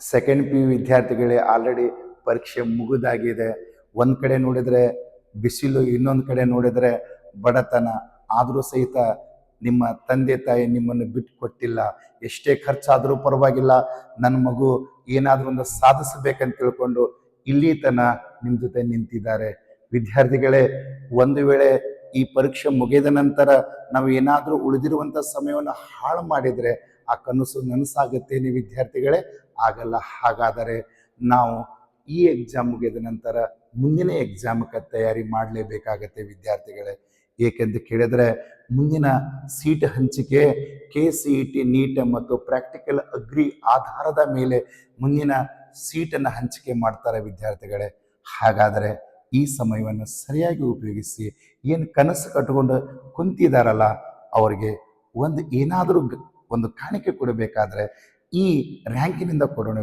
Second P U ವಿದ್ಯಾರ್ಥಿಗಳೇ already ಪರೀಕ್ಷೆ ಮುಗಿದಾಗಿದೆ. ಒಂದು ಕಡೆ ನೋಡಿದರೆ ಬಿಸಿಲು, ಇನ್ನೊಂದು ಕಡೆ ನೋಡಿದರೆ ಬಡತನ. ಆದರೂ ಸಹಿತ ನಿಮ್ಮ ತಂದೆ ತಾಯಿ ನಿಮ್ಮನ್ನು ಬಿಟ್ಟು ಕೊಟ್ಟಿಲ್ಲ. ಎಷ್ಟೇ ಖರ್ಚಾದರೂ ಪರವಾಗಿಲ್ಲ, ನನ್ನ ಮಗು ಏನಾದರೂ ಒಂದು ಸಾಧಿಸಬೇಕಂತ ತಿಳ್ಕೊಂಡು ಇಲ್ಲಿ ತನ ನಿಮ್ಮ ಜೊತೆ ನಿಂತಿದ್ದಾರೆ. ವಿದ್ಯಾರ್ಥಿಗಳೇ, ಒಂದು ವೇಳೆ ಈ ಪರೀಕ್ಷೆ ಮುಗಿದ ನಂತರ ನಾವು ಏನಾದರೂ ಉಳಿದಿರುವಂಥ ಸಮಯವನ್ನು ಹಾಳು ಮಾಡಿದರೆ ಆ ಕನಸು ನನಸಾಗುತ್ತೇನೆ ವಿದ್ಯಾರ್ಥಿಗಳೇ? ಆಗಲ್ಲ. ಹಾಗಾದರೆ ನಾವು ಈ ಎಕ್ಸಾಮ್ ಮುಗಿದ ನಂತರ ಮುಂದಿನ ಎಕ್ಸಾಮ್ಗೆ ತಯಾರಿ ಮಾಡಲೇಬೇಕಾಗತ್ತೆ ವಿದ್ಯಾರ್ಥಿಗಳೇ. ಏಕೆಂದು ಕೇಳಿದರೆ ಮುಂದಿನ ಸೀಟ್ ಹಂಚಿಕೆ KCET, ನೀಟ್ ಮತ್ತು ಪ್ರಾಕ್ಟಿಕಲ್ ಅಗ್ರಿ ಆಧಾರದ ಮೇಲೆ ಮುಂದಿನ ಸೀಟನ್ನು ಹಂಚಿಕೆ ಮಾಡ್ತಾರೆ ವಿದ್ಯಾರ್ಥಿಗಳೇ. ಹಾಗಾದರೆ ಈ ಸಮಯವನ್ನು ಸರಿಯಾಗಿ ಉಪಯೋಗಿಸಿ ಏನು ಕನಸು ಕಟ್ಟಿಕೊಂಡು ಕುಂತಿದಾರಲ್ಲ ಅವರಿಗೆ ಏನಾದರೂ ಒಂದು ಕಾಣಿಕೆ ಕೊಡಬೇಕಾದ್ರೆ ಈ ರ್ಯಾಂಕಿನಿಂದ ಕೊಡೋಣ.